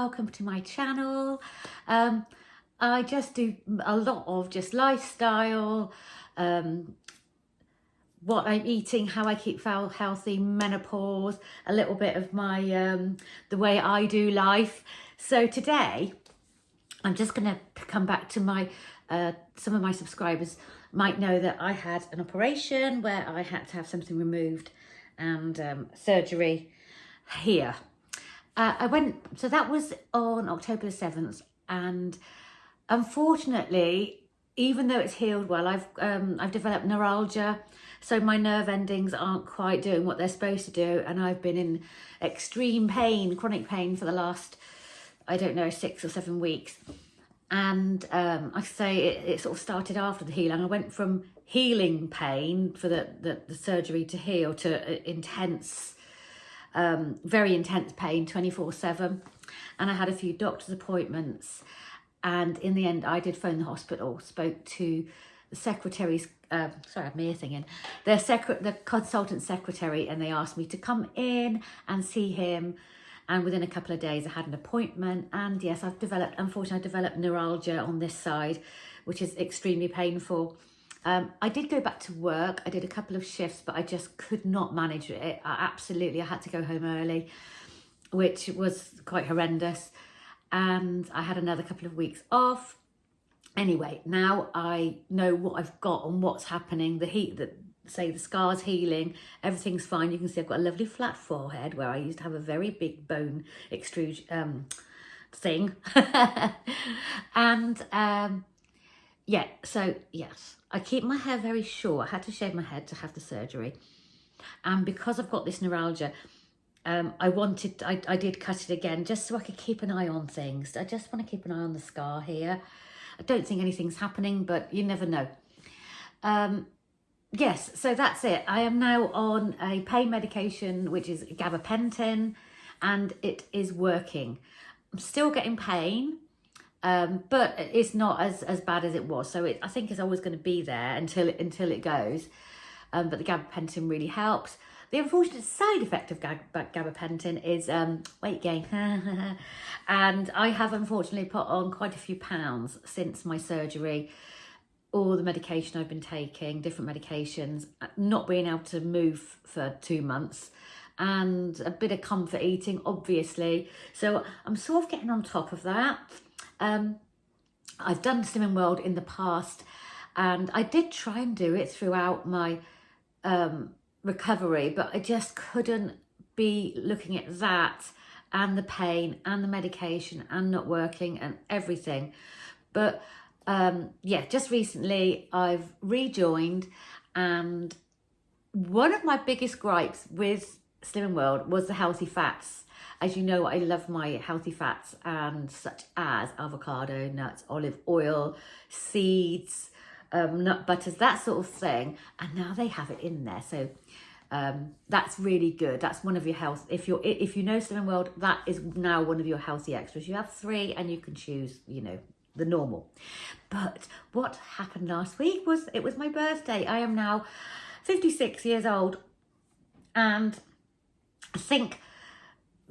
welcome to my channel. I just do a lot of just lifestyle, what I'm eating, how I keep healthy, menopause, a little bit of my the way I do life. So today I'm just going to come back to my some of my subscribers might know that I had an operation where I had to have something removed and surgery here. So that was on October the 7th, and unfortunately, even though it's healed well, I've developed neuralgia, so my nerve endings aren't quite doing what they're supposed to do, and I've been in extreme pain, chronic pain for the last, I don't know, 6 or 7 weeks. And I say it sort of started after the healing. I went from healing pain for the surgery to heal to intense, very intense pain 24/7. And I had a few doctor's appointments. And in the end, I did phone the hospital, spoke to the secretary's, sorry, I'm ear thinging, the consultant secretary, and they asked me to come in and see him. And within a couple of days, I had an appointment. And yes, unfortunately, I developed neuralgia on this side, which is extremely painful. I did go back to work. I did a couple of shifts, but I just could not manage it. I had to go home early, which was quite horrendous. And I had another couple of weeks off. Anyway, now I know what I've got and what's happening. The scar's healing, everything's fine. You can see I've got a lovely flat forehead where I used to have a very big bone extrusion thing. And yeah, so yes, I keep my hair very short. I had to shave my head to have the surgery. And because I've got this neuralgia, I did cut it again just so I could keep an eye on things. I just want to keep an eye on the scar here. I don't think anything's happening, but you never know. Yes, so that's it. I am now on a pain medication, which is gabapentin, and it is working. I'm still getting pain, but it's not as bad as it was. So I think it's always going to be there until it goes. But the gabapentin really helps. The unfortunate side effect of gabapentin is weight gain. And I have unfortunately put on quite a few pounds since my surgery. All the medication I've been taking, different medications, not being able to move for 2 months, and a bit of comfort eating, obviously. So I'm sort of getting on top of that. I've done Slimming World in the past, and I did try and do it throughout my recovery, but I just couldn't be looking at that and the pain and the medication and not working and everything. But yeah, just recently I've rejoined, and one of my biggest gripes with Slimming World was the healthy fats. As you know, I love my healthy fats, and such as avocado, nuts, olive oil, seeds, nut butters, that sort of thing. And now they have it in there, so that's really good. That's one of your health. If you know Slimming World, that is now one of your healthy extras. You have 3, and you can choose, the normal. But what happened last week was it was my birthday. I am now 56 years old, and I think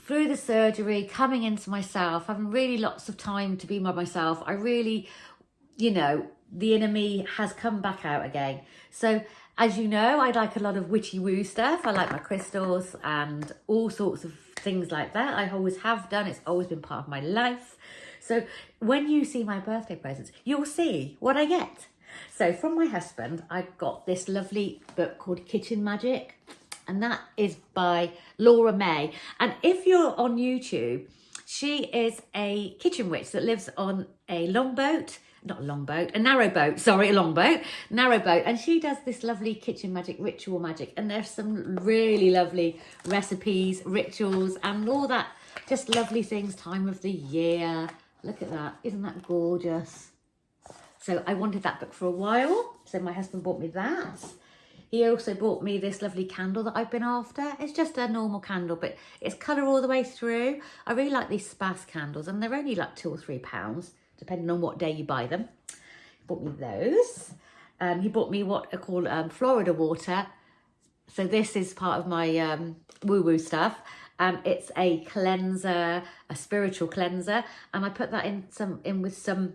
through the surgery, coming into myself, having really lots of time to be by myself, I really, the inner me has come back out again. So as you know, I like a lot of witchy woo stuff. I like my crystals and all sorts of things like that. I always have done. It's always been part of my life. So when you see my birthday presents, you'll see what I get. So from my husband, I got this lovely book called Kitchen Magic, and that is by Laura May. And if you're on YouTube, she is a kitchen witch that lives on a narrowboat, and she does this lovely kitchen magic, ritual magic, and there's some really lovely recipes, rituals, and all that, just lovely things, time of the year. Look at that, isn't that gorgeous? So I wanted that book for a while, so my husband bought me that. He also bought me this lovely candle that I've been after. It's just a normal candle, but it's colour all the way through. I really like these Spas candles, and they're only like £2 or £3, depending on what day you buy them. He bought me those. He bought me what are called Florida water. So this is part of my woo-woo stuff. and it's a cleanser, a spiritual cleanser, and I put that in with some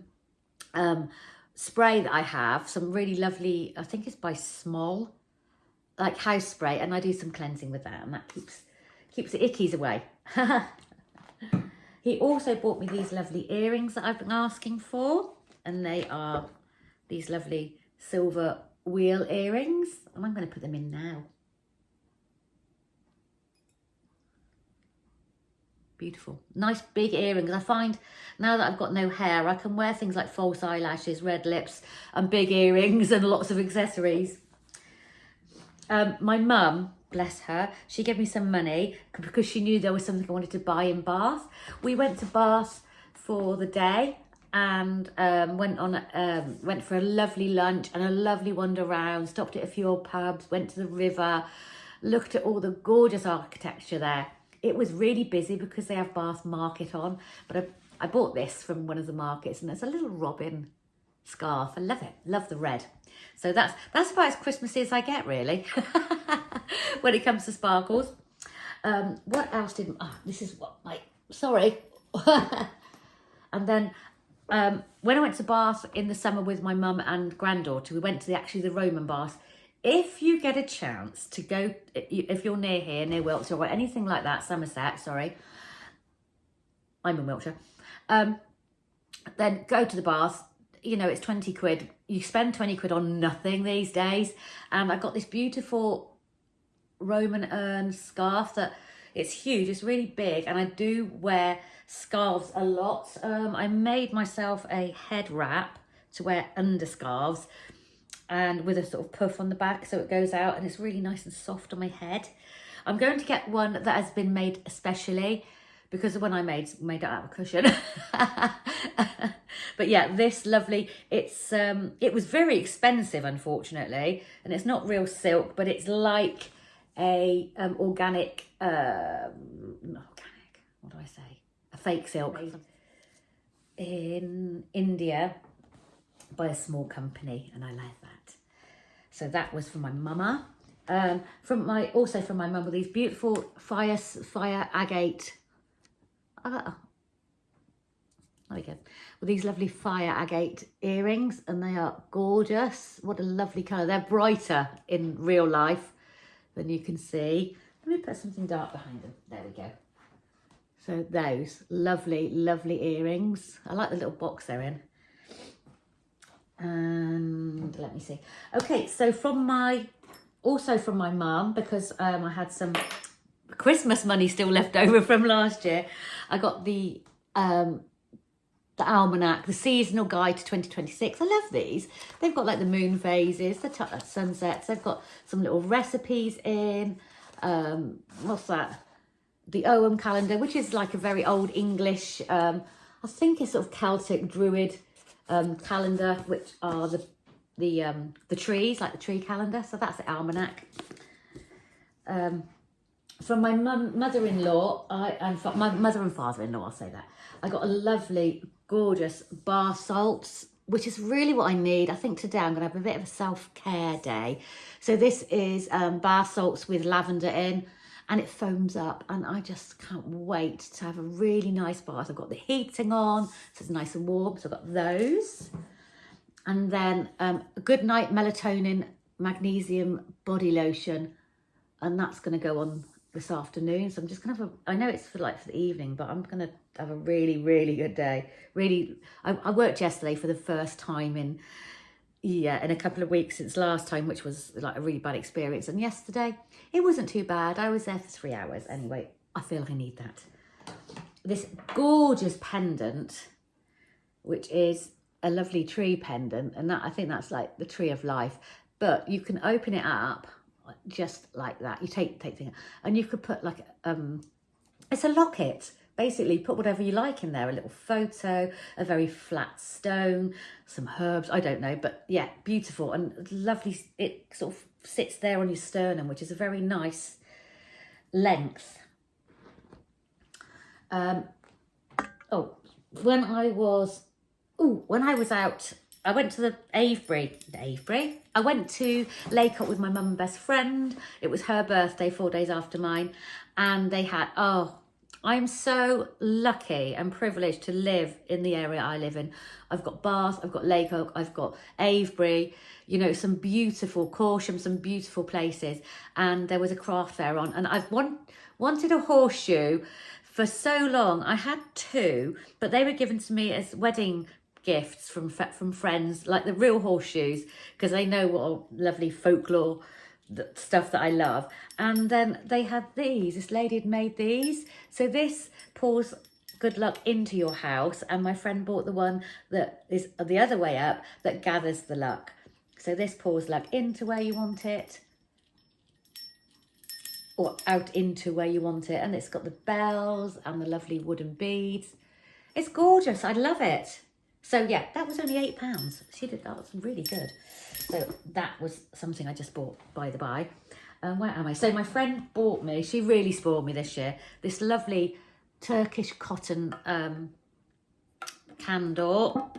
spray that I have, some really lovely, I think it's by Smol, like house spray, and I do some cleansing with that, and that keeps the ickies away. He also bought me these lovely earrings that I've been asking for, and they are these lovely silver wheel earrings, and I'm going to put them in now. Beautiful. Nice big earrings. I find now that I've got no hair, I can wear things like false eyelashes, red lips, and big earrings and lots of accessories. My mum, bless her, she gave me some money because she knew there was something I wanted to buy in Bath. We went to Bath for the day and went for a lovely lunch and a lovely wander around, stopped at a few old pubs, went to the river, looked at all the gorgeous architecture there. It was really busy because they have Bath Market on, but I bought this from one of the markets, and it's a little robin scarf. I love it, love the red. So that's about as Christmassy as I get, really, when it comes to sparkles. What else this is what sorry. And then when I went to Bath in the summer with my mum and granddaughter, we went to the Roman bath. If you get a chance to go, if you're near here, near Wiltshire or anything like that, Somerset, sorry, I'm in Wiltshire, then go to the bath. You know, it's 20 quid. You spend 20 quid on nothing these days. And I got this beautiful Roman urn scarf that it's huge, it's really big, and I do wear scarves a lot. I made myself a head wrap to wear under scarves, and with a sort of puff on the back so it goes out, and it's really nice and soft on my head. I'm going to get one that has been made especially because the one I made it out of a cushion. But yeah, this lovely, it was very expensive, unfortunately, and it's not real silk, but it's like a organic, not organic, what do I say? A fake silk in India by a small company, and I like that. So that was from my mama. Also from my mum were these beautiful fire agate. There we go. With these lovely fire agate earrings, and they are gorgeous. What a lovely colour. They're brighter in real life than you can see. Let me put something dark behind them. There we go. So those lovely, lovely earrings. I like the little box they're in. And let me see. Okay, so also from my mum, because I had some Christmas money still left over from last year, I got the almanac, the seasonal guide to 2026. I love these. They've got like the moon phases, the sunsets. They've got some little recipes in. What's that? The Ogham calendar, which is like a very old English, I think it's sort of Celtic Druid calendar, which are the trees, like the tree calendar. So that's the almanac. From my mother-in-law, my mother and father-in-law, I'll say that, I got a lovely, gorgeous bar salts, which is really what I need. I think today I'm going to have a bit of a self-care day. So this is bar salts with lavender in, and it foams up, and I just can't wait to have a really nice bath. I've got the heating on, so it's nice and warm, so I've got those. And then Good Night Melatonin Magnesium Body Lotion, and that's going to go on this afternoon. So I'm just going to have I know it's for the evening, but I'm going to have a really, really good day. Really, I worked yesterday for the first time in a couple of weeks since last time, which was like a really bad experience. And yesterday, it wasn't too bad. I was there for 3 hours. Anyway, I feel like I need that. This gorgeous pendant, which is a lovely tree pendant, and that I think that's like the tree of life. But you can open it up just like that. You take things, and you could put like it's a locket. Basically, put whatever you like in there. A little photo, a very flat stone, some herbs. I don't know, but yeah, beautiful and lovely. It sort of sits there on your sternum, which is a very nice length. When I was out I went to the Avebury. I went to Lacock with my mum and best friend. It was her birthday 4 days after mine. And they had, oh, I'm so lucky and privileged to live in the area I live in. I've got Bath, I've got Lacock, I've got Avebury, you know, some beautiful Corsham, some beautiful places. And there was a craft fair on. And I've wanted a horseshoe for so long. I had two, but they were given to me as wedding gifts from friends, like the real horseshoes, because they know what lovely folklore stuff that I love. And then they had these. This lady had made these. So this pours good luck into your house, and my friend bought the one that is the other way up that gathers the luck. So this pours luck into where you want it, or out into where you want it. And it's got the bells and the lovely wooden beads. It's gorgeous. I love it. So yeah, that was only £8. She did, that was really good. So that was something I just bought, by the by. Where am I? So my friend bought me, she really spoiled me this year, this lovely Turkish cotton candle.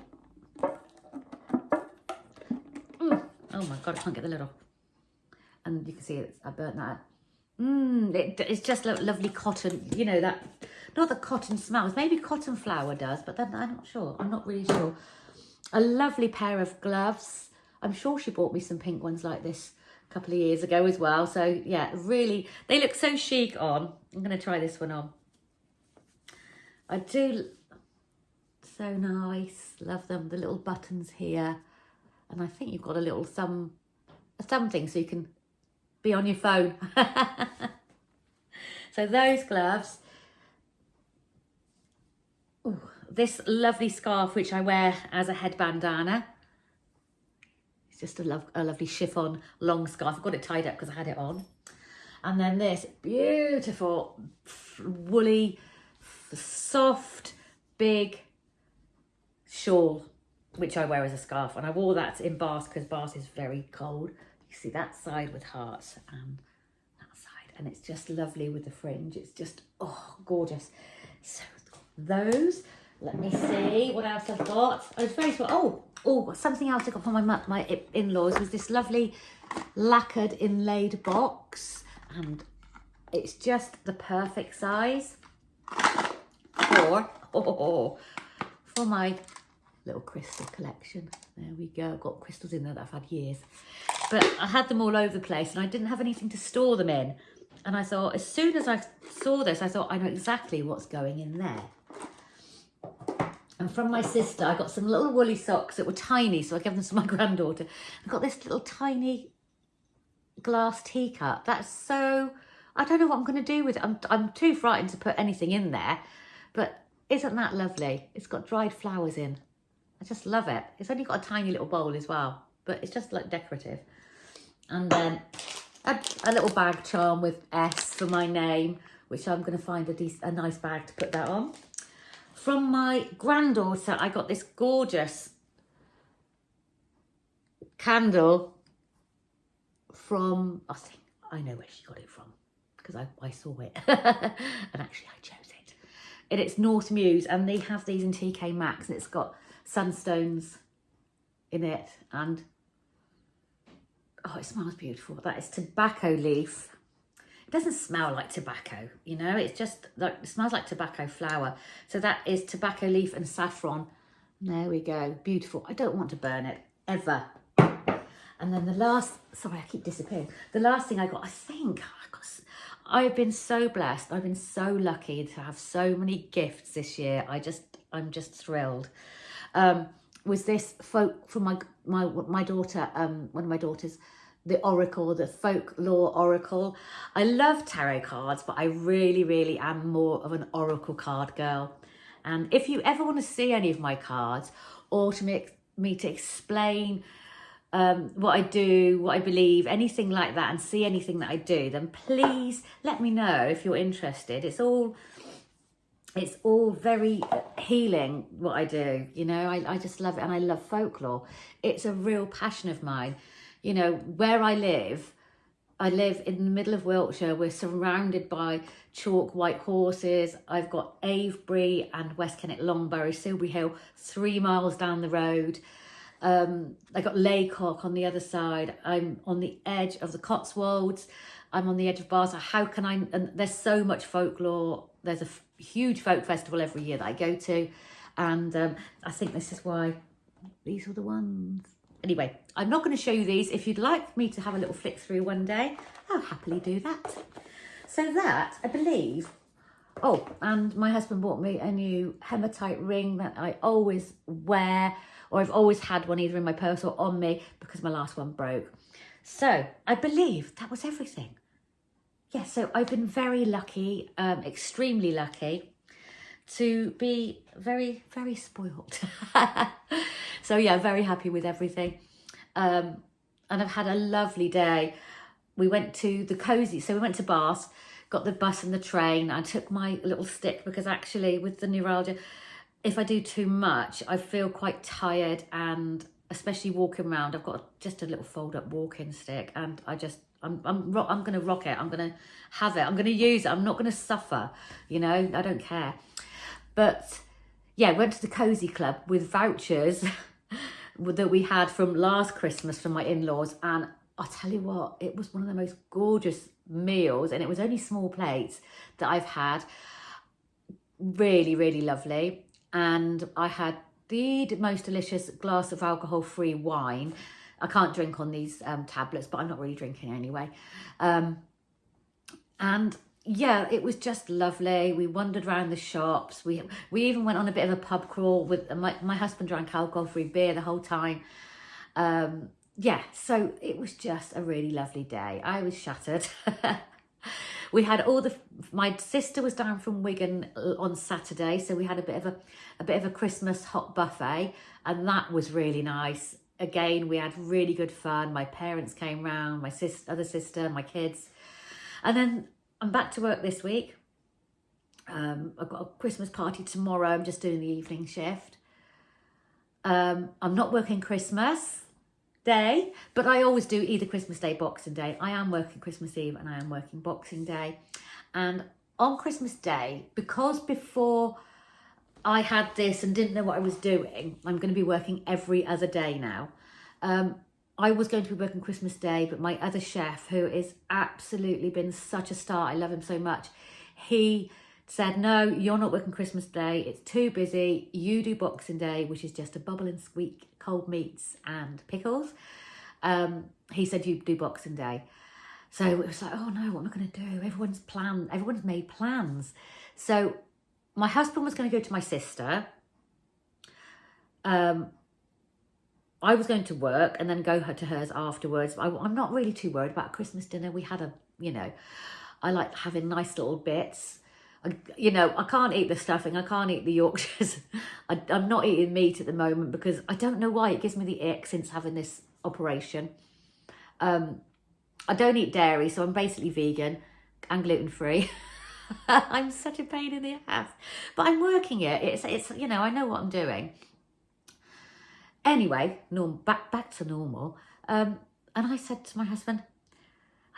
Oh my God, I can't get the lid off. And you can see I burnt that. It's just lovely cotton, you know, that, not that cotton smells, maybe cotton flower does, but then I'm not sure, I'm not really sure. A lovely pair of gloves. I'm sure she bought me some pink ones like this a couple of years ago as well. So yeah, really, they look so chic on. I'm going to try this one on. I do, so nice, love them, the little buttons here. And I think you've got a little thumb thing so you can be on your phone. So those gloves. Ooh, this lovely scarf which I wear as a head bandana. It's just a lovely chiffon long scarf. I've got it tied up because I had it on. And then this beautiful woolly, soft, big shawl which I wear as a scarf. And I wore that in Bath because Bath is very cold. You see that side with hearts and that side, and it's just lovely with the fringe. It's just, oh, gorgeous. So those, let me see what else I've got. I was very sure, oh, something else I got from my in-laws was this lovely lacquered inlaid box, and it's just the perfect size for my little crystal collection. There we go. I've got crystals in there that I've had years. But I had them all over the place and I didn't have anything to store them in. And I thought, as soon as I saw this, I thought, I know exactly what's going in there. And from my sister, I got some little woolly socks that were tiny, so I gave them to my granddaughter. I got this little tiny glass teacup. That's so, I don't know what I'm going to do with it. I'm too frightened to put anything in there. But isn't that lovely? It's got dried flowers in. I just love it. It's only got a tiny little bowl as well, but it's just like decorative. And then a little bag charm with S for my name, which I'm going to find a nice bag to put that on. From my granddaughter, I got this gorgeous candle from, I know where she got it from because I saw it and actually I chose it. And it's North Muse, and they have these in TK Maxx, and it's got sunstones in it, and oh, it smells beautiful. That is tobacco leaf. It doesn't smell like tobacco, you know, it's just like, it smells like tobacco flower. So that is tobacco leaf and saffron. There we go, beautiful. I don't want to burn it ever. And then the last, sorry, I keep disappearing. The last thing I got, I've been so blessed. I've been so lucky to have so many gifts this year. I'm just thrilled. Was this folk from my daughter, one of my daughters, the Oracle, the Folklore Oracle. I love tarot cards, but I really, really am more of an Oracle card girl. And if you ever want to see any of my cards, or to make me to explain what I do, what I believe, anything like that, and see anything that I do, then please let me know if you're interested. It's all very healing, what I do, you know. I just love it, and I love folklore. It's a real passion of mine. You know, where I live in the middle of Wiltshire. We're surrounded by chalk white horses. I've got Avebury and West Kennet Longbury, Silbury Hill, 3 miles down the road. I got Laycock on the other side. I'm on the edge of the Cotswolds. I'm on the edge of Bath. So how can I, and there's so much folklore. There's a huge folk festival every year that I go to. And I think this is why these were the ones. Anyway, I'm not going to show you these. If you'd like me to have a little flick through one day, I'll happily do that. So that, I believe, oh, and my husband bought me a new hematite ring that I always wear, or I've always had one either in my purse or on me because my last one broke. So I believe that was everything. Yeah, so I've been very lucky, extremely lucky to be very, very spoiled. So yeah, very happy with everything. And I've had a lovely day. We went to the Cozy, so we went to Bath, got the bus and the train. I took my little stick because actually with the neuralgia, if I do too much, I feel quite tired, and especially walking around, I've got just a little fold up walking stick, and I'm going to rock it. I'm going to have it. I'm going to use it. I'm not going to suffer, you know, I don't care. But yeah, went to the Cozy Club with vouchers that we had from last Christmas from my in-laws, and I'll tell you what, it was one of the most gorgeous meals, and it was only small plates that I've had. Really, really lovely. And I had the most delicious glass of alcohol-free wine. I can't drink on these tablets, but I'm not really drinking anyway. And yeah, it was just lovely. We wandered around the shops. We even went on a bit of a pub crawl with my husband drank alcohol-free beer the whole time. Yeah, so it was just a really lovely day. I was shattered. We had my sister was down from Wigan on Saturday, so we had a bit of a Christmas hot buffet, and that was really nice. Again, we had really good fun. My parents came round, my other sister, my kids, and then I'm back to work this week. I've got a Christmas party tomorrow. I'm just doing the evening shift. I'm not working Christmas Day, but I always do either Christmas Day, Boxing Day. I am working Christmas Eve and I am working Boxing Day. And on Christmas Day, because before I had this and didn't know what I was doing, I'm going to be working every other day now. I was going to be working Christmas Day, but my other chef, who is absolutely been such a star, I love him so much, he said, no, you're not working Christmas Day, it's too busy, you do Boxing Day, which is just a bubble and squeak, cold meats and pickles. He said, you do Boxing Day. So it was like, oh no, what am I going to do? Everyone's made plans. So my husband was going to go to my sister. I was going to work and then go to hers afterwards. I'm not really too worried about Christmas dinner. We had I like having nice little bits. I can't eat the stuffing. I can't eat the Yorkshires. I'm not eating meat at the moment because I don't know why it gives me the ick since having this operation. I don't eat dairy, so I'm basically vegan and gluten-free. I'm such a pain in the ass, but I'm working it. It's I know what I'm doing. Anyway, back to normal. And I said to my husband,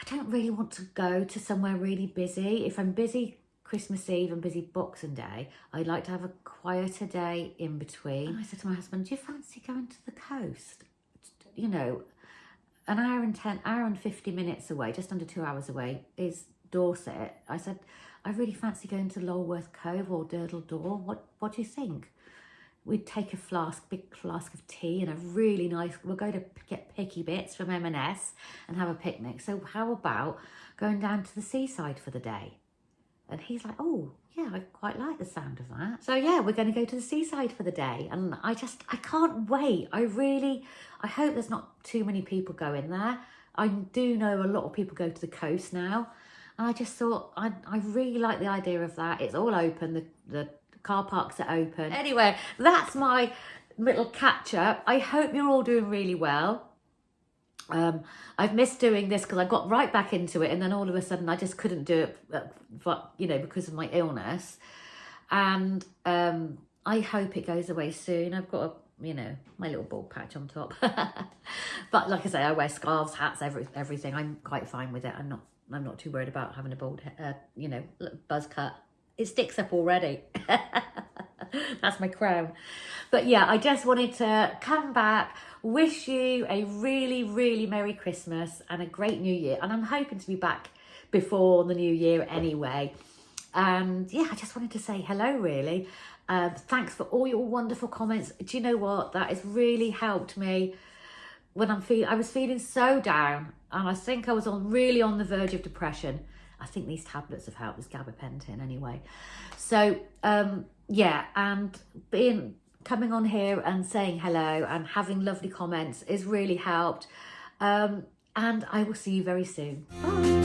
I don't really want to go to somewhere really busy. If I'm busy Christmas Eve and busy Boxing Day, I'd like to have a quieter day in between. And I said to my husband, do you fancy going to the coast? An hour and 50 minutes away, just under 2 hours away, is Dorset. I said, I really fancy going to Lulworth Cove or Durdle Door. What do you think? We'd take a big flask of tea and we'll go to get picky bits from M&S and have a picnic. So how about going down to the seaside for the day? And he's like, oh, yeah, I quite like the sound of that. So yeah, we're going to go to the seaside for the day. And I can't wait. I hope there's not too many people going there. I do know a lot of people go to the coast now. And I just thought, I really like the idea of that. It's all open, the car parks are open. Anyway, that's my little catch up. I hope you're all doing really well. I've missed doing this because I got right back into it and then all of a sudden I just couldn't do it, because of my illness. And I hope it goes away soon. I've got my little bald patch on top. But like I say, I wear scarves, hats, everything. I'm quite fine with it. I'm not too worried about having a bald, buzz cut. It sticks up already. That's my crown. But yeah, I just wanted to come back, wish you a really, really Merry Christmas and a great New Year. And I'm hoping to be back before the New Year anyway. And yeah, I just wanted to say hello, really. Thanks for all your wonderful comments. Do you know what? That has really helped me when I was feeling so down, and I think I was really on the verge of depression. I think these tablets have helped, this gabapentin anyway. So yeah, and coming on here and saying hello and having lovely comments has really helped. And I will see you very soon. Bye.